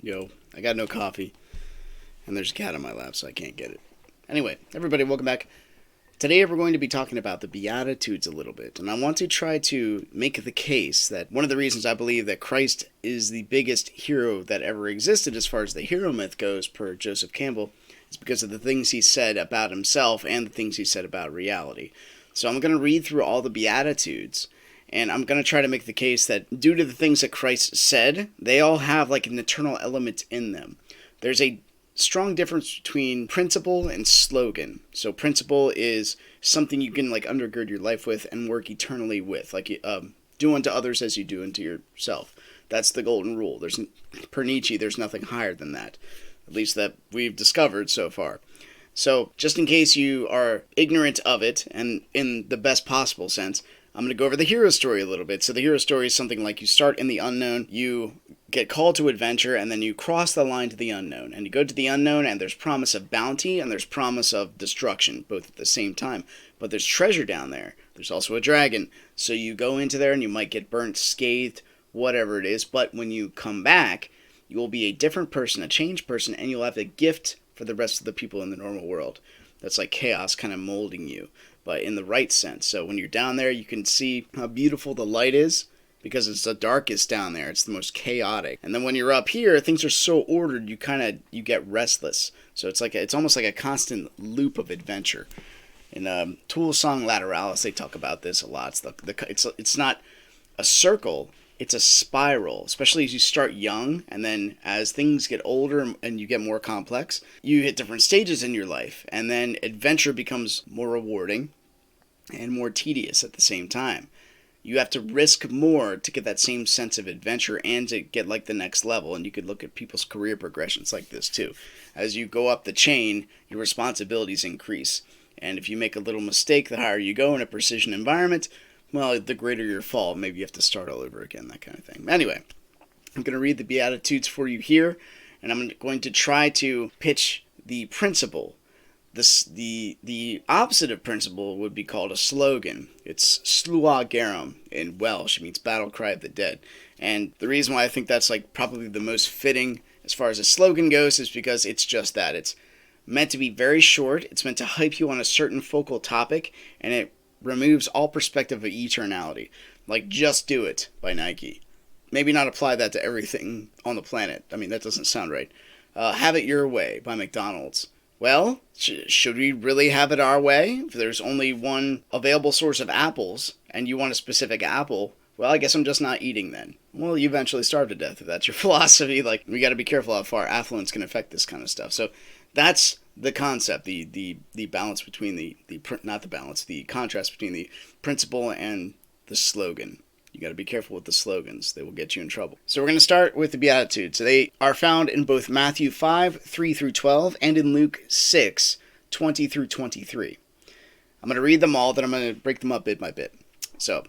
Yo, I got no coffee, and there's a cat on my lap, so I can't get it. Anyway, everybody, welcome back. Today we're going to be talking about the Beatitudes a little bit, and I want to try to make the case that one of the reasons I believe that Christ is the biggest hero that ever existed as far as the hero myth goes, per Joseph Campbell, is because of the things he said about himself and the things he said about reality. So I'm going to read through all the Beatitudes, and I'm going to try to make the case that due to the things that Christ said, they all have like an eternal element in them. There's a strong difference between principle and slogan. So principle is something you can like undergird your life with and work eternally with. Like do unto others as you do unto yourself. That's the golden rule. Per Nietzsche, there's nothing higher than that. At least that we've discovered so far. So just in case you are ignorant of it, and in the best possible sense, I'm going to go over the hero story a little bit. So the hero story is something like you start in the unknown, you get called to adventure, and then you cross the line to the unknown. And you go to the unknown, and there's promise of bounty, and there's promise of destruction, both at the same time. But there's treasure down there. There's also a dragon. So you go into there, and you might get burnt, scathed, whatever it is. But when you come back, you will be a different person, a changed person, and you'll have a gift for the rest of the people in the normal world. That's like chaos kind of molding you, but in the right sense. So when you're down there, you can see how beautiful the light is, because it's the darkest down there. It's the most chaotic. And then when you're up here, things are so ordered, you get restless. So it's almost like a constant loop of adventure. In Tool's song Lateralis, they talk about this a lot. It's not a circle, it's a spiral, especially as you start young, and then as things get older and you get more complex, you hit different stages in your life, and then adventure becomes more rewarding and more tedious at the same time. You have to risk more to get that same sense of adventure and to get like the next level, and you could look at people's career progressions like this too. As you go up the chain, your responsibilities increase, and if you make a little mistake, the higher you go in a precision environment, well, the greater your fall. Maybe you have to start all over again, that kind of thing. Anyway, I'm going to read the Beatitudes for you here, and I'm going to try to pitch the principle. The opposite of principle would be called a slogan. It's Slua Garum in Welsh. It means battle cry of the dead. And the reason why I think that's like probably the most fitting as far as a slogan goes is because it's just that. It's meant to be very short. It's meant to hype you on a certain focal topic, and it removes all perspective of eternality. Like Just Do It by Nike. Maybe not apply that to everything on the planet. I mean, that doesn't sound right. Have It Your Way by McDonald's. Well, should we really have it our way? If there's only one available source of apples, and you want a specific apple, well, I guess I'm just not eating then. Well, you eventually starve to death if that's your philosophy. Like, we gotta be careful how far affluence can affect this kind of stuff. So, that's the concept, the balance between the contrast between the principle and the slogan. You got to be careful with the slogans. They will get you in trouble. So we're going to start with the Beatitudes. They are found in both Matthew 5, 3 through 12, and in Luke 6, 20 through 23. I'm going to read them all, then I'm going to break them up bit by bit. So,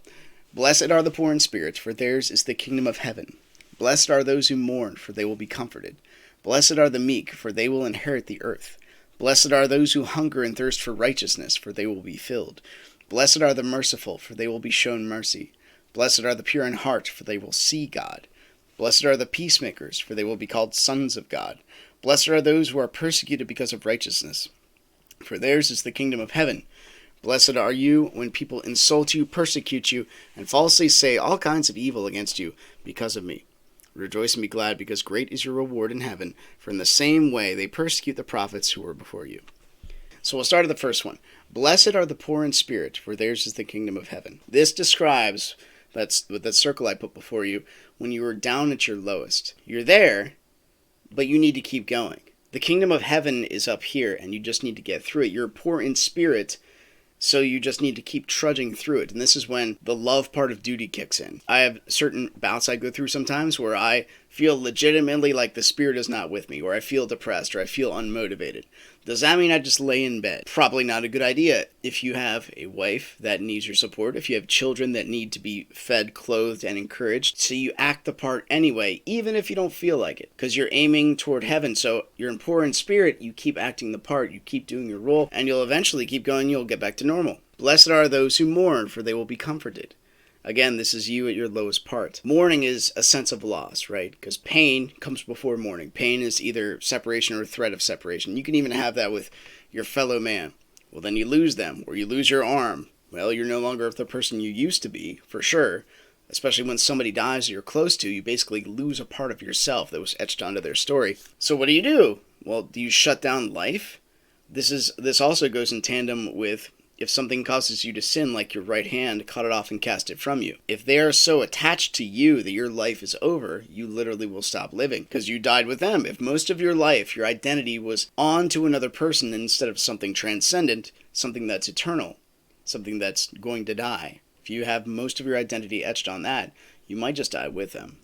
blessed are the poor in spirit, for theirs is the kingdom of heaven. Blessed are those who mourn, for they will be comforted. Blessed are the meek, for they will inherit the earth. Blessed are those who hunger and thirst for righteousness, for they will be filled. Blessed are the merciful, for they will be shown mercy. Blessed are the pure in heart, for they will see God. Blessed are the peacemakers, for they will be called sons of God. Blessed are those who are persecuted because of righteousness, for theirs is the kingdom of heaven. Blessed are you when people insult you, persecute you, and falsely say all kinds of evil against you because of me. Rejoice and be glad, because great is your reward in heaven, for in the same way they persecute the prophets who were before you. So we'll start at the first one. Blessed are the poor in spirit, for theirs is the kingdom of heaven. This describes, that's with that circle I put before you, when you are down at your lowest. You're there, but you need to keep going. The kingdom of heaven is up here, and you just need to get through it. You're poor in spirit, so you just need to keep trudging through it. And this is when the love part of duty kicks in. I have certain bouts I go through sometimes where I feel legitimately like the spirit is not with me, or I feel depressed, or I feel unmotivated. Does that mean I just lay in bed? Probably not a good idea. If you have a wife that needs your support, if you have children that need to be fed, clothed, and encouraged, so you act the part anyway, even if you don't feel like it, because you're aiming toward heaven. So you're poor in spirit, you keep acting the part, you keep doing your role, and you'll eventually keep going, you'll get back to normal. Blessed are those who mourn, for they will be comforted. Again, this is you at your lowest part. Mourning is a sense of loss, right? Because pain comes before mourning. Pain is either separation or threat of separation. You can even have that with your fellow man. Well, then you lose them, or you lose your arm. Well, you're no longer the person you used to be, for sure. Especially when somebody dies that you're close to, you basically lose a part of yourself that was etched onto their story. So what do? Well, do you shut down life? This also goes in tandem with if something causes you to sin, like your right hand, cut it off and cast it from you. If they are so attached to you that your life is over, you literally will stop living because you died with them. If most of your life, your identity was on to another person instead of something transcendent, something that's eternal, something that's going to die. If you have most of your identity etched on that, you might just die with them.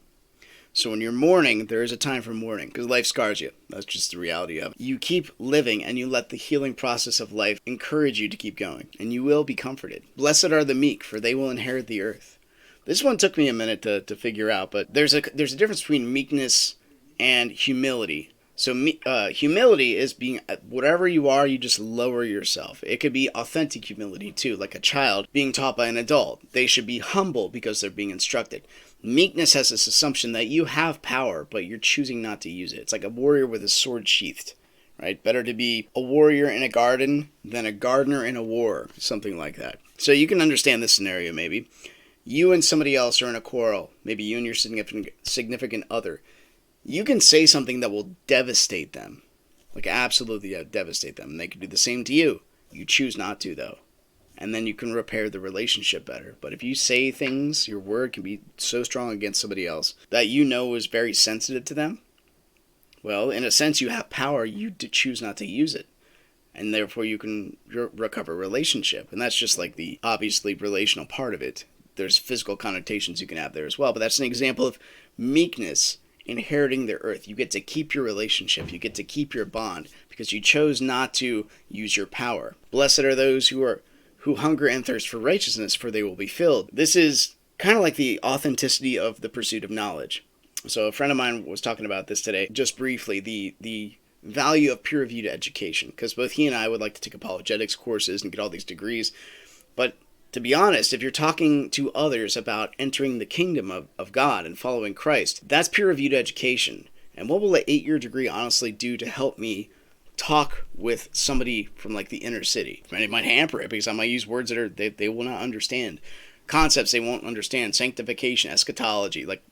So when you're mourning, there is a time for mourning because life scars you. That's just the reality of it. You keep living and you let the healing process of life encourage you to keep going, and you will be comforted. Blessed are the meek, for they will inherit the earth. This one took me a minute to figure out, but there's a difference between meekness and humility. So humility is being, whatever you are, you just lower yourself. It could be authentic humility too, like a child being taught by an adult. They should be humble because they're being instructed. Meekness has this assumption that you have power, but you're choosing not to use it. It's like a warrior with a sword sheathed, right? Better to be a warrior in a garden than a gardener in a war, something like that. So you can understand this scenario maybe. You and somebody else are in a quarrel, maybe you and your significant other. You can say something that will devastate them, like absolutely devastate them. And they can do the same to you. You choose not to, though. And then you can repair the relationship better. But if you say things, your word can be so strong against somebody else that you know is very sensitive to them, well, in a sense, you have power. You choose not to use it. And therefore, you can recover a relationship. And that's just like the obviously relational part of it. There's physical connotations you can have there as well. But that's an example of meekness inheriting the earth. You get to keep your relationship. You get to keep your bond because you chose not to use your power. Blessed are those who hunger and thirst for righteousness, for they will be filled. This is kind of like the authenticity of the pursuit of knowledge. So a friend of mine was talking about this today, just briefly, the value of peer-reviewed education, because both he and I would like to take apologetics courses and get all these degrees. But to be honest, if you're talking to others about entering the kingdom of God and following Christ, that's peer-reviewed education. And what will an 8-year degree honestly do to help me talk with somebody from like the inner city? And it might hamper it because I might use words that they will not understand, concepts they won't understand, sanctification, eschatology, like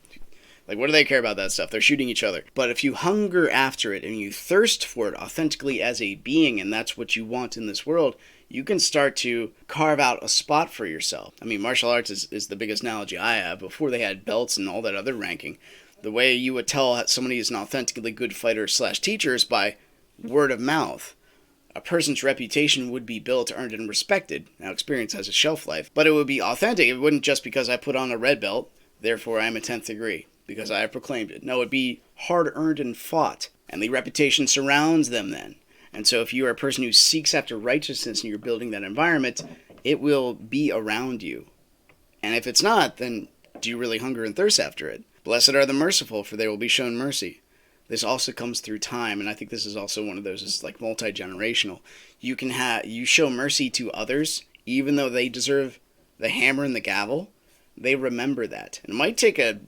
what do they care about that stuff? They're shooting each other. But if you hunger after it and you thirst for it authentically as a being, and that's what you want in this world, you can start to carve out a spot for yourself. I mean, martial arts is the biggest analogy I have. Before they had belts and all that other ranking, the way you would tell that somebody is an authentically good fighter / teacher is by word of mouth. A person's reputation would be built, earned, and respected. Now, experience has a shelf life, but it would be authentic. It wouldn't just because I put on a red belt, therefore I am a 10th degree, because I have proclaimed it. No, it'd be hard-earned and fought, and the reputation surrounds them then. And so if you are a person who seeks after righteousness and you're building that environment, it will be around you. And if it's not, then do you really hunger and thirst after it? Blessed are the merciful, for they will be shown mercy. This also comes through time, and I think this is also one of those, it's like multi-generational. You show mercy to others, even though they deserve the hammer and the gavel, they remember that. And it might take a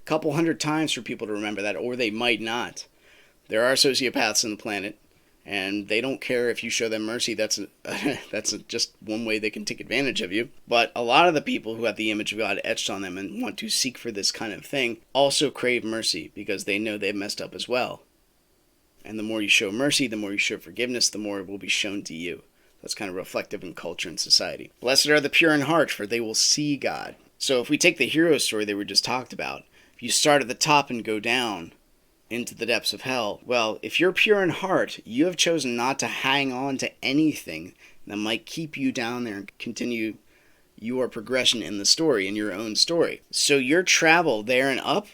couple hundred times for people to remember that, or they might not. There are sociopaths on the planet, and they don't care if you show them mercy. That's just one way they can take advantage of you. But a lot of the people who have the image of God etched on them and want to seek for this kind of thing also crave mercy because they know they've messed up as well. And the more you show mercy, the more you show forgiveness, the more it will be shown to you. That's kind of reflective in culture and society. Blessed are the pure in heart, for they will see God. So if we take the hero story that we just talked about, if you start at the top and go down into the depths of hell, well, if you're pure in heart, you have chosen not to hang on to anything that might keep you down there and continue your progression in the story, in your own story. So your travel there and up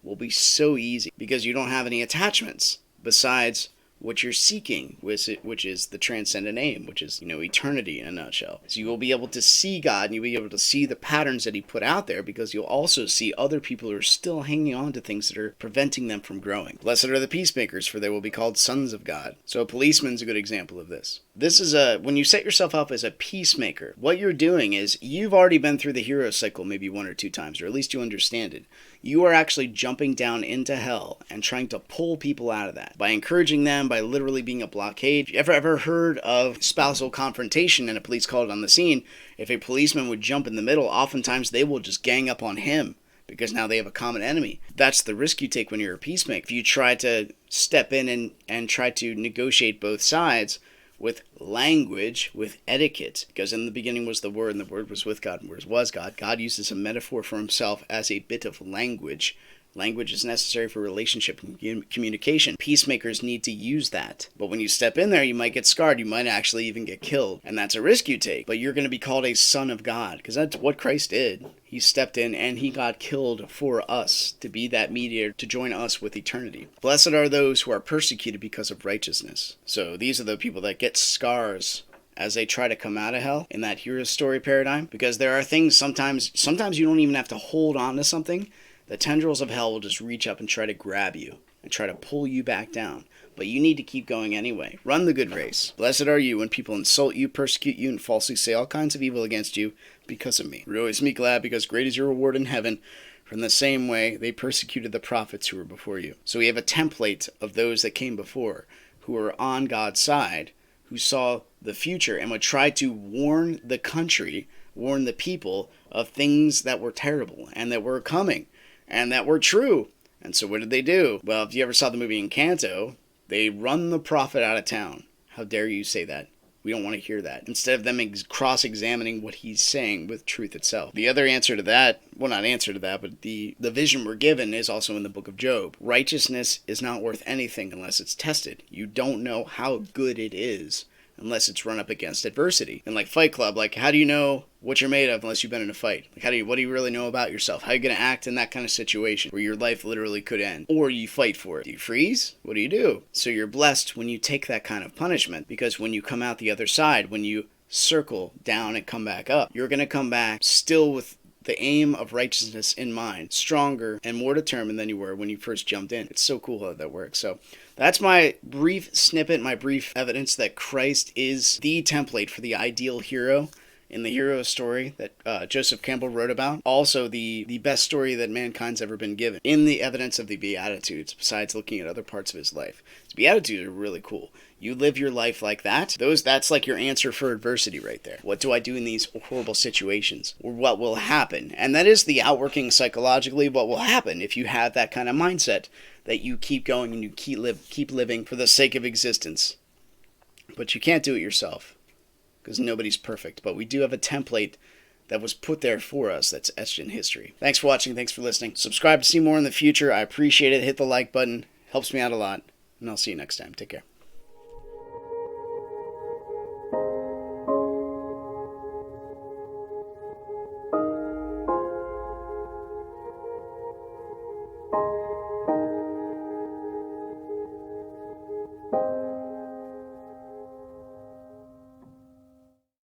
will be so easy because you don't have any attachments besides what you're seeking, which is the transcendent aim, which is, eternity in a nutshell. So you will be able to see God, and you'll be able to see the patterns that he put out there, because you'll also see other people who are still hanging on to things that are preventing them from growing. Blessed are the peacemakers, for they will be called sons of God. So a policeman's a good example of this. This is when you set yourself up as a peacemaker, what you're doing is you've already been through the hero cycle maybe 1 or 2 times, or at least you understand it. You are actually jumping down into hell and trying to pull people out of that by encouraging them, by literally being a blockade. You ever heard of spousal confrontation and a police called on the scene? If a policeman would jump in the middle, oftentimes they will just gang up on him, because now they have a common enemy. That's the risk you take when you're a peacemaker. If you try to step in and try to negotiate both sides with language, with etiquette, because in the beginning was the Word, and the Word was with God, and the Word was God. God uses a metaphor for himself as a bit of language. Language is necessary for relationship and communication. Peacemakers need to use that. But when you step in there, you might get scarred. You might actually even get killed. And that's a risk you take. But you're going to be called a son of God, because that's what Christ did. He stepped in and he got killed for us to be that mediator, to join us with eternity. Blessed are those who are persecuted because of righteousness. So these are the people that get scars as they try to come out of hell in that hero story paradigm. Because there are things sometimes you don't even have to hold on to something. The tendrils of hell will just reach up and try to grab you and try to pull you back down. But you need to keep going anyway. Run the good race. Blessed are you when people insult you, persecute you, and falsely say all kinds of evil against you because of me. Rejoice and be glad, because great is your reward in heaven. From the same way they persecuted the prophets who were before you. So we have a template of those that came before, who were on God's side, who saw the future and would try to warn the country, warn the people of things that were terrible and that were coming. And that were true. And so what did they do? Well, if you ever saw the movie Encanto, they run the prophet out of town. How dare you say that? We don't want to hear that. Instead of them cross-examining what he's saying with truth itself. The other answer to that, well, not answer to that, but the vision we're given is also in the book of Job. Righteousness is not worth anything unless it's tested. You don't know how good it is unless it's run up against adversity. And like Fight Club, like, how do you know what you're made of unless you've been in a fight? Like, what do you really know about yourself? How are you going to act in that kind of situation where your life literally could end? Or you fight for it. Do you freeze? What do you do? So you're blessed when you take that kind of punishment, because when you come out the other side, when you circle down and come back up, you're going to come back still with the aim of righteousness in mind, stronger and more determined than you were when you first jumped in. It's so cool how that works. So that's my brief snippet, my brief evidence that Christ is the template for the ideal hero in the hero story that Joseph Campbell wrote about. Also the best story that mankind's ever been given in the evidence of the Beatitudes, besides looking at other parts of his life. The Beatitudes are really cool. You live your life like that. That's like your answer for adversity right there. What do I do in these horrible situations? Or what will happen? And that is the outworking psychologically what will happen if you have that kind of mindset, that you keep going and you keep living for the sake of existence. But you can't do it yourself, because nobody's perfect. But we do have a template that was put there for us that's etched in history. Thanks for watching. Thanks for listening. Subscribe to see more in the future. I appreciate it. Hit the like button. Helps me out a lot. And I'll see you next time. Take care.